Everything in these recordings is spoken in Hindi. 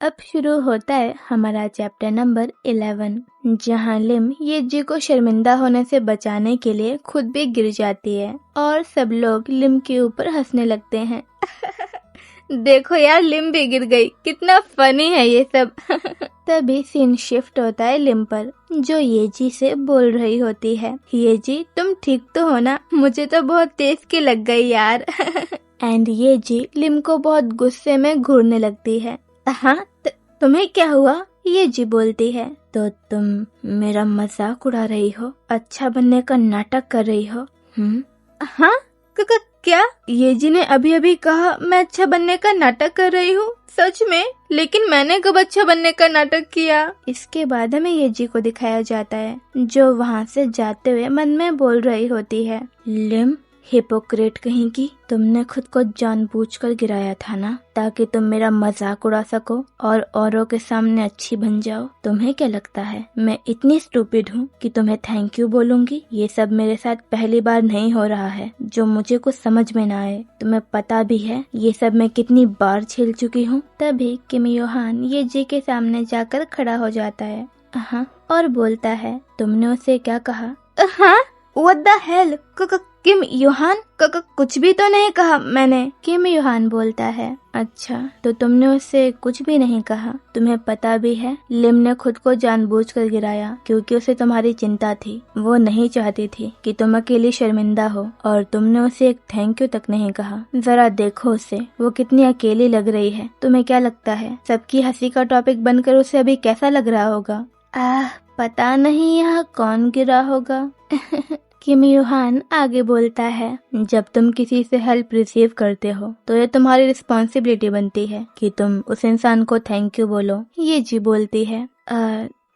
अब शुरू होता है हमारा चैप्टर नंबर 11, जहाँ लिम येजी को शर्मिंदा होने से बचाने के लिए खुद भी गिर जाती है और सब लोग लिम के ऊपर हंसने लगते हैं। देखो यार, लिम भी गिर गई, कितना फनी है ये सब। तभी सीन शिफ्ट होता है लिम पर, जो येजी से बोल रही होती है, येजी तुम ठीक तो हो ना? मुझे तो बहुत तेज की लग गई यार। एंड येजी लिम को बहुत गुस्से में घूरने लगती है। हाँ, तुम्हें क्या हुआ? येजी बोलती है। तो तुम मेरा मजाक उड़ा रही हो, अच्छा बनने का नाटक कर रही हो? हाँ, क्या? येजी ने अभी अभी कहा मैं अच्छा बनने का नाटक कर रही हूँ? सच में? लेकिन मैंने कब अच्छा बनने का नाटक किया? इसके बाद हमें येजी को दिखाया जाता है, जो वहाँ से जाते हुए मन में बोल रही होती है, लिम हिपोक्रेट कहीं की, तुमने खुद को जानबूझकर गिराया था ना, ताकि तुम मेरा मजाक उड़ा सको और औरों के सामने अच्छी बन जाओ। तुम्हें क्या लगता है मैं इतनी स्टूपिड हूँ कि तुम्हें थैंक यू बोलूंगी? ये सब मेरे साथ पहली बार नहीं हो रहा है जो मुझे कुछ समझ में ना आए। तुम्हें पता भी है ये सब मैं कितनी बार झेल चुकी हूँ। तभी किम योहान येजी के सामने जाकर खड़ा हो जाता है, हाँ, और बोलता है, तुमने उसे क्या कहा? हाँ, व्हाट द हेल? किम योहान, कुछ भी तो नहीं कहा मैंने। किम योहान बोलता है, अच्छा तो तुमने उससे कुछ भी नहीं कहा? तुम्हें पता भी है लिम ने खुद को जानबूझकर गिराया क्योंकि उसे तुम्हारी चिंता थी। वो नहीं चाहती थी कि तुम अकेली शर्मिंदा हो, और तुमने उसे एक थैंक यू तक नहीं कहा। जरा देखो उसे, वो कितनी अकेली लग रही है। तुम्हें क्या लगता है सबकी हंसी का टॉपिक बनकर उसे अभी कैसा लग रहा होगा? पता नहीं यहाँ कौन गिरा होगा। किम योहान आगे बोलता है, जब तुम किसी से हेल्प रिसीव करते हो तो ये तुम्हारी रिस्पॉन्सिबिलिटी बनती है कि तुम उस इंसान को थैंक यू बोलो। ये जी बोलती है,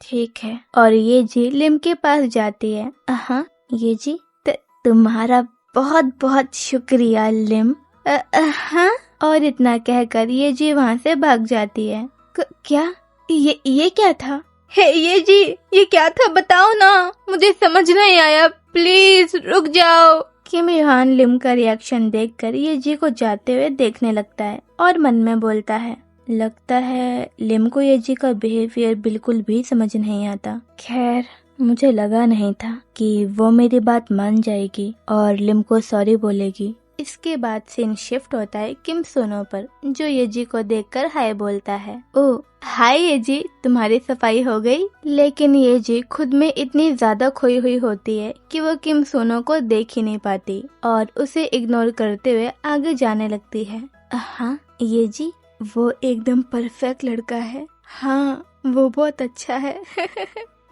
ठीक है। और ये जी लिम के पास जाती है। हाँ ये जी, तुम्हारा बहुत बहुत शुक्रिया लिम। हाँ, और इतना कहकर ये जी वहाँ से भाग जाती है। क्या? ये क्या था? हे ये जी, ये क्या था बताओ ना, मुझे समझ नहीं आया, प्लीज रुक जाओ। किम योहान लिम का रिएक्शन देखकर ये जी को जाते हुए देखने लगता है और मन में बोलता है, लगता है लिम को ये जी का बिहेवियर बिल्कुल भी समझ नहीं आता। खैर, मुझे लगा नहीं था कि वो मेरी बात मान जाएगी और लिम को सॉरी बोलेगी। इसके बाद सीन शिफ्ट होता है किम सोनो पर, जो येजी को देखकर हाय बोलता है। ओह हाय येजी, तुम्हारी सफाई हो गई? लेकिन येजी खुद में इतनी ज्यादा खोई हुई होती है कि वो किम सोनो को देख ही नहीं पाती और उसे इग्नोर करते हुए आगे जाने लगती है। हाँ येजी, वो एकदम परफेक्ट लड़का है। हाँ, वो बहुत अच्छा है।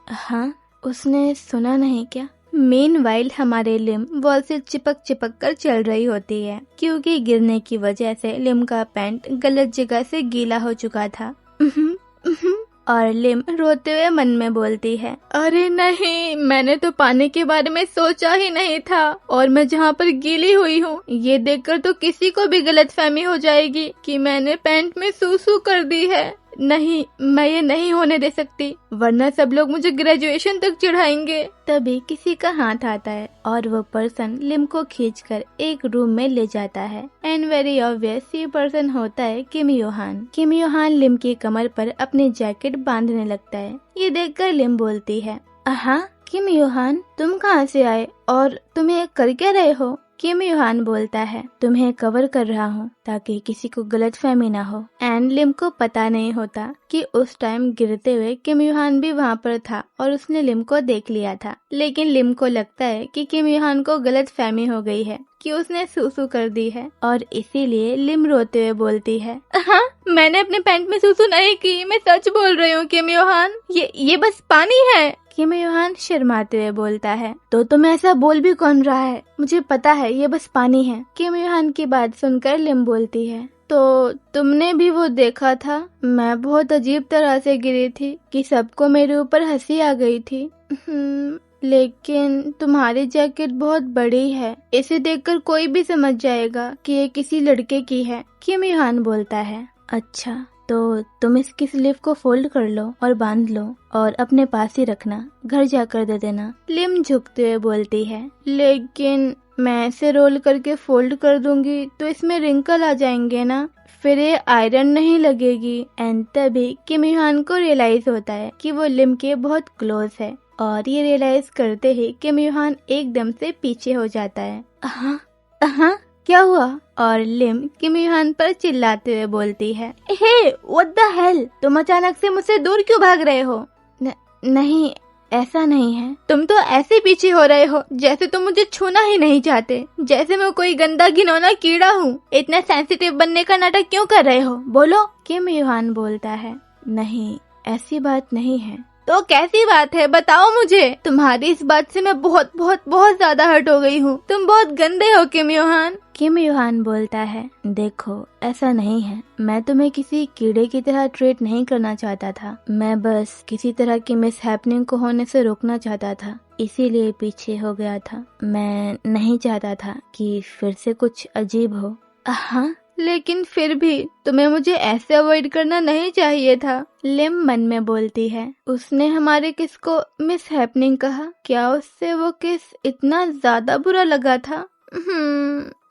हाँ, उसने सुना नहीं क्या? मीनवाइल हमारे लिम वॉल से चिपक कर चल रही होती है क्योंकि गिरने की वजह से लिम का पैंट गलत जगह से गीला हो चुका था। और लिम रोते हुए मन में बोलती है, अरे नहीं, मैंने तो पानी के बारे में सोचा ही नहीं था, और मैं जहाँ पर गीली हुई हूँ ये देखकर तो किसी को भी गलतफहमी हो जाएगी कि मैंने पैंट में सूसू कर दी है। नहीं, मैं ये नहीं होने दे सकती, वरना सब लोग मुझे ग्रेजुएशन तक चढ़ाएंगे। तभी किसी का हाथ आता है और वो पर्सन लिम को खींचकर एक रूम में ले जाता है। एंड वेरी ऑब्वियस ये पर्सन होता है किम योहान। किम योहान लिम की कमर पर अपनी जैकेट बांधने लगता है। ये देखकर लिम बोलती है, हाँ किम योहान, तुम कहाँ से आए और तुम ये कर क्या रहे हो? किम योहान बोलता है, तुम्हें कवर कर रहा हूँ ताकि किसी को गलतफहमी ना हो। एंड लिम को पता नहीं होता कि उस टाइम गिरते हुए किम योहान भी वहाँ पर था और उसने लिम को देख लिया था। लेकिन लिम को लगता है कि किम योहान को गलतफहमी हो गई है कि उसने सूसू कर दी है, और इसीलिए लिम रोते हुए बोलती है, हाँ मैंने अपने पैंट में सूसू नहीं की, मैं सच बोल रही हूँ किम योहान, ये बस पानी है। किम योहान शर्माते हुए बोलता है, तो तुम्हें ऐसा बोल भी कौन रहा है? मुझे पता है ये बस पानी है। किम योहान की बात सुनकर लिम बोलती है, तो तुमने भी वो देखा था? मैं बहुत अजीब तरह से गिरी थी कि सबको मेरे ऊपर हंसी आ गई थी। लेकिन तुम्हारी जैकेट बहुत बड़ी है, इसे देखकर कोई भी समझ जाएगा कि ये किसी लड़के की है। किम योहान बोलता है, अच्छा तो तुम इसकी स्लीव को फोल्ड कर लो और बांध लो और अपने पास ही रखना, घर जाकर दे देना। लिम झुकते हुए बोलती है, लेकिन मैं इसे रोल करके फोल्ड कर दूंगी तो इसमें रिंकल आ जाएंगे ना, फिर ये आयरन नहीं लगेगी। एंड तभी किम युहान को रियलाइज होता है कि वो लिम के बहुत क्लोज है, और ये रियलाइज करते ही किम युहान एकदम से पीछे हो जाता है। हाँ हाँ, क्या हुआ? और लिम किम युहान पर चिल्लाते हुए बोलती है, हे व्हाट द हेल, तुम अचानक से मुझसे दूर क्यों भाग रहे हो? नहीं, ऐसा नहीं है। तुम तो ऐसे पीछे हो रहे हो जैसे तुम मुझे छूना ही नहीं चाहते, जैसे मैं कोई गंदा घिनौना कीड़ा हूँ। इतना सेंसिटिव बनने का नाटक क्यों कर रहे हो, बोलो। किम युहान बोलता है, नहीं ऐसी बात नहीं है। तो कैसी बात है, बताओ मुझे। तुम्हारी इस बात से मैं बहुत बहुत बहुत ज्यादा हर्ट हो गई हूँ। तुम बहुत गंदे हो किम युहान। किम युहान बोलता है, देखो ऐसा नहीं है, मैं तुम्हें किसी कीड़े की तरह ट्रीट नहीं करना चाहता था। मैं बस किसी तरह की मिस हैपनिंग को होने से रोकना चाहता था, इसीलिए पीछे हो गया था। मैं नहीं चाहता था कि फिर से कुछ अजीब हो। हाँ, लेकिन फिर भी तुम्हें मुझे ऐसे अवॉइड करना नहीं चाहिए था। लिम मन में बोलती है, उसने हमारे किस को मिस हैपनिंग कहा? क्या उससे वो किस इतना ज्यादा बुरा लगा था?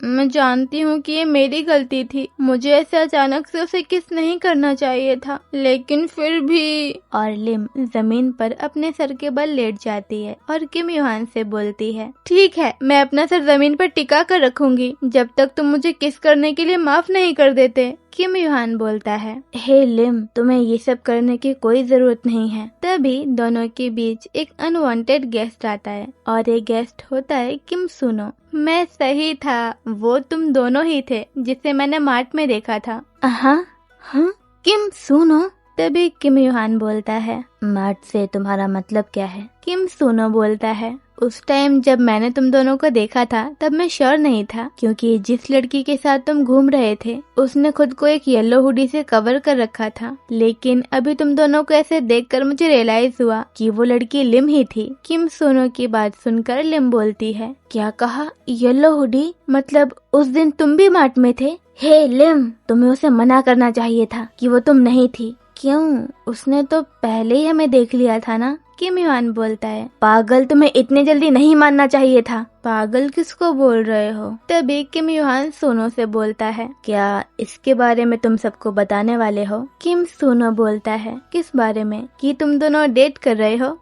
मैं जानती हूँ कि ये मेरी गलती थी, मुझे ऐसे अचानक से उसे किस नहीं करना चाहिए था, लेकिन फिर भी। और लिम जमीन पर अपने सर के बल लेट जाती है और किम युहान से बोलती है, ठीक है, मैं अपना सर जमीन पर टिका कर रखूंगी जब तक तुम मुझे किस करने के लिए माफ नहीं कर देते। किम युहान बोलता है, हे लिम, तुम्हें ये सब करने की कोई जरूरत नहीं है। तभी दोनों के बीच एक अनवांटेड गेस्ट आता है, और ये गेस्ट होता है किम सुनो। मैं सही था, वो तुम दोनों ही थे जिसे मैंने मार्ट में देखा था। हाँ, किम सुनो। तभी किम युहान बोलता है, मार्ट से तुम्हारा मतलब क्या है? किम सुनो बोलता है, उस टाइम जब मैंने तुम दोनों को देखा था तब मैं श्योर नहीं था, क्योंकि जिस लड़की के साथ तुम घूम रहे थे उसने खुद को एक येलो हुडी से कवर कर रखा था। लेकिन अभी तुम दोनों को ऐसे देखकर मुझे रियलाइज हुआ कि वो लड़की लिम ही थी। किम सोनो की बात सुनकर लिम बोलती है, क्या कहा? Yellow hoodie? मतलब उस दिन तुम भी मार्ट में थे? हे लिम, तुम्हें उसे मना करना चाहिए था कि वो तुम नहीं थी। क्यों? उसने तो पहले ही हमें देख लिया था ना। किम युहान बोलता है, पागल, तुम्हें इतने जल्दी नहीं मानना चाहिए था। पागल किसको बोल रहे हो? तभी किम युहान सोनो से बोलता है, क्या इसके बारे में तुम सबको बताने वाले हो? किम सोनो बोलता है, किस बारे में? कि तुम दोनों डेट कर रहे हो?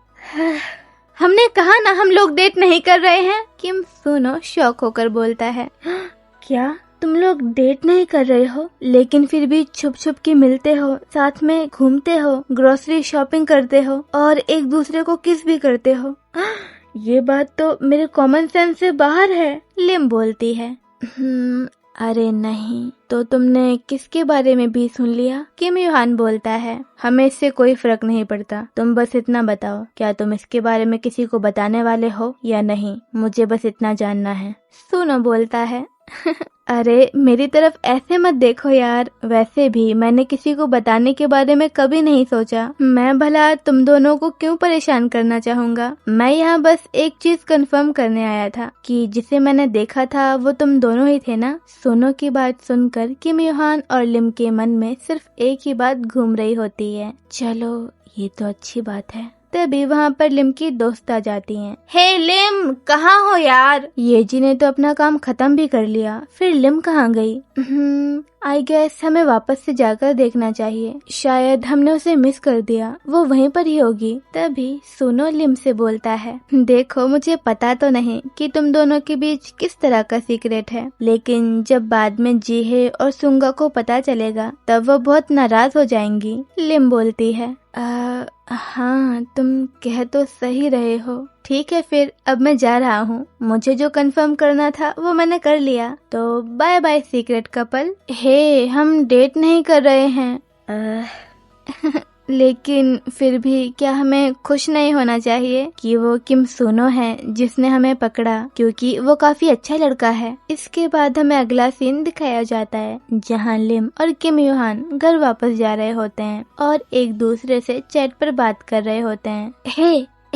हमने कहा ना हम लोग डेट नहीं कर रहे हैं। किम सोनो शॉक होकर बोलता है, क्या तुम लोग डेट नहीं कर रहे हो, लेकिन फिर भी छुप छुप के मिलते हो, साथ में घूमते हो, ग्रोसरी शॉपिंग करते हो और एक दूसरे को किस भी करते हो? ये बात तो मेरे कॉमन सेंस से बाहर है। लिम बोलती है, अरे नहीं, तो तुमने किसके बारे में भी सुन लिया? किम युहान बोलता है, हमें इससे कोई फर्क नहीं पड़ता, तुम बस इतना बताओ, क्या तुम इसके बारे में किसी को बताने वाले हो या नहीं? मुझे बस इतना जानना है। सोनो बोलता है, अरे मेरी तरफ ऐसे मत देखो यार, वैसे भी मैंने किसी को बताने के बारे में कभी नहीं सोचा। मैं भला तुम दोनों को क्यों परेशान करना चाहूँगा। मैं यहाँ बस एक चीज कंफर्म करने आया था कि जिसे मैंने देखा था वो तुम दोनों ही थे ना। सोनो की बात सुनकर किम युहान और लिम के मन में सिर्फ एक ही बात घूम रही होती है, चलो ये तो अच्छी बात है। तभी वहाँ पर लिम की दोस्त आ जाती हैं। हे लिम, कहाँ हो यार? ये जी ने तो अपना काम खत्म भी कर लिया, फिर लिम कहाँ गई? आई गेस हमें वापस से जाकर देखना चाहिए, शायद हमने उसे मिस कर दिया, वो वहीं पर ही होगी। तभी सोनो लिम से बोलता है, देखो मुझे पता तो नहीं कि तुम दोनों के बीच किस तरह का सीक्रेट है, लेकिन जब बाद में जीहे और सुंगा को पता चलेगा तब वो बहुत नाराज हो जाएंगी। लिम बोलती है, हाँ तुम कह तो सही रहे हो, ठीक है फिर अब मैं जा रहा हूँ, मुझे जो कंफर्म करना था वो मैंने कर लिया, तो बाय बाय सीक्रेट कपल। हे हम डेट नहीं कर रहे हैं। लेकिन फिर भी क्या हमें खुश नहीं होना चाहिए कि वो किम सोनो है जिसने हमें पकड़ा, क्योंकि वो काफी अच्छा लड़का है। इसके बाद हमें अगला सीन दिखाया जाता है जहां लिम और किम युहान घर वापस जा रहे होते हैं और एक दूसरे से चैट पर बात कर रहे होते हैं।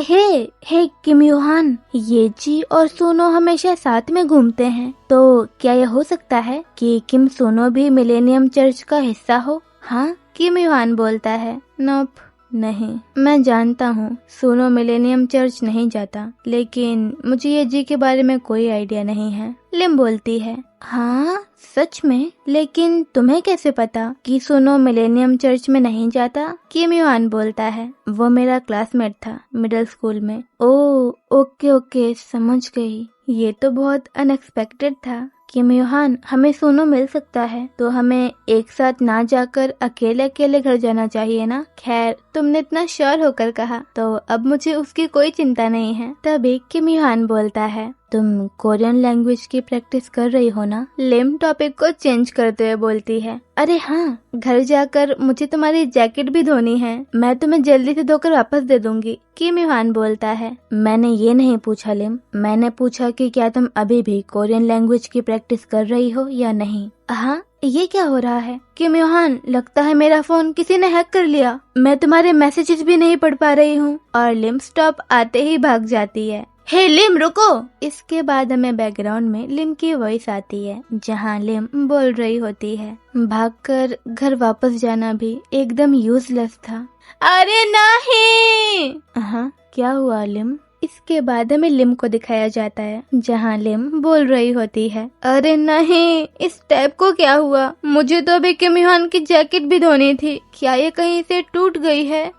हे किम युहान, ये जी और सोनो हमेशा साथ में घूमते हैं, तो क्या यह हो सकता है कि किम सोनो भी मिलेनियम चर्च का हिस्सा हो? हाँ, किम युहान बोलता है, नोप, नहीं, मैं जानता हूँ सोनो मिलेनियम चर्च नहीं जाता, लेकिन मुझे ये जी के बारे में कोई आइडिया नहीं है। लिम बोलती है, हाँ सच में? लेकिन तुम्हें कैसे पता कि सोनो मिलेनियम चर्च में नहीं जाता? किम युआन बोलता है, वो मेरा क्लासमेट था मिडिल स्कूल में। ओके ओके, समझ गई। ये तो बहुत अनएक्सपेक्टेड था। किम युहान, हमें सोनो मिल सकता है तो हमें एक साथ ना जाकर अकेले अकेले घर जाना चाहिए ना। खैर, तुमने इतना श्योर होकर कहा तो अब मुझे उसकी कोई चिंता नहीं है। तभी किम युहान बोलता है, तुम कोरियन लैंग्वेज की प्रैक्टिस कर रही हो ना? लिम टॉपिक को चेंज करते हुए बोलती है, अरे हाँ, घर जाकर मुझे तुम्हारी जैकेट भी धोनी है, मैं तुम्हें जल्दी से धोकर वापस दे दूंगी। किम युहान बोलता है, मैंने ये नहीं पूछा लिम, मैंने पूछा कि क्या तुम अभी भी कोरियन लैंग्वेज की प्रैक्टिस कर रही हो या नहीं। हाँ, ये क्या हो रहा है? किम युहान, लगता है मेरा फोन किसी ने हैक कर लिया, मैं तुम्हारे मैसेजेस भी नहीं पढ़ पा रही हूँ। और लिम स्टॉप आते ही भाग जाती है। हे लिम, रुको। इसके बाद हमें बैकग्राउंड में लिम की वॉइस आती है, जहाँ लिम बोल रही होती है, भागकर घर वापस जाना भी एकदम यूजलेस था। अरे नहीं। हाँ, क्या हुआ लिम? इसके बाद हमें लिम को दिखाया जाता है, जहाँ लिम बोल रही होती है, अरे नहीं, इस टैब को क्या हुआ? मुझे तो अभी किम युहान की जैकेट भी धोनी थी, क्या ये कहीं से टूट गई है?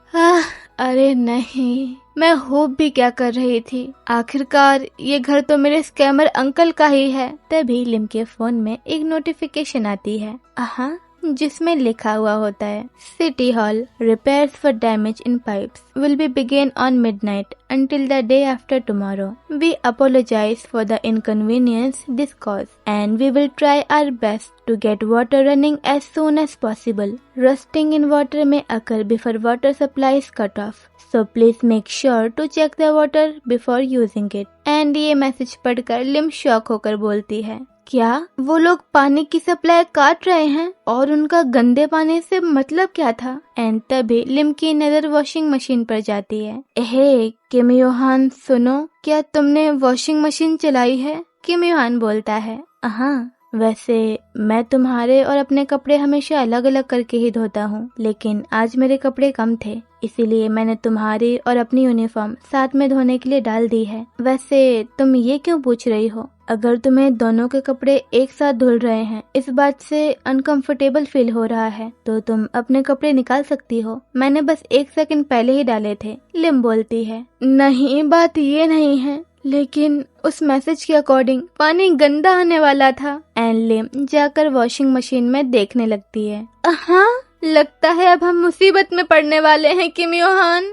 अरे नहीं, मैं होप भी क्या कर रही थी, आखिरकार ये घर तो मेरे स्कैमर अंकल का ही है। तभी लिम के फोन में एक नोटिफिकेशन आती है, जिसमें लिखा हुआ होता है, city hall repairs for damage in pipes will be begin on midnight until the day after tomorrow. We apologize for the inconvenience this caused and we will try our best to get water running as soon as possible. Rusting in water may occur before water supply is cut off. So please make sure to check the water before using it. And ये मैसेज पढ़कर लिम शॉक होकर बोलती है, क्या वो लोग पानी की सप्लाई काट रहे हैं और उनका गंदे पानी से मतलब क्या था? एंड तभी लिम की नजर वॉशिंग मशीन पर जाती है। हे किम युहान, सुनो, क्या तुमने वॉशिंग मशीन चलाई है? किम युहान बोलता है, हाँ, वैसे मैं तुम्हारे और अपने कपड़े हमेशा अलग अलग करके ही धोता हूँ, लेकिन आज मेरे कपड़े कम थे, इसीलिए मैंने तुम्हारी और अपनी यूनिफॉर्म साथ में धोने के लिए डाल दी है। वैसे तुम ये क्यों पूछ रही हो? अगर तुम्हें दोनों के कपड़े एक साथ धुल रहे हैं, इस बात से अनकंफर्टेबल फील हो रहा है, तो तुम अपने कपड़े निकाल सकती हो, मैंने बस 1 सेकंड पहले ही डाले थे। लिम बोलती है, नहीं, बात ये नहीं है, लेकिन उस मैसेज के अकॉर्डिंग पानी गंदा आने वाला था। एंड लिम जाकर वॉशिंग मशीन में देखने लगती है। हाँ, लगता है अब हम मुसीबत में पड़ने वाले हैं किम युहान।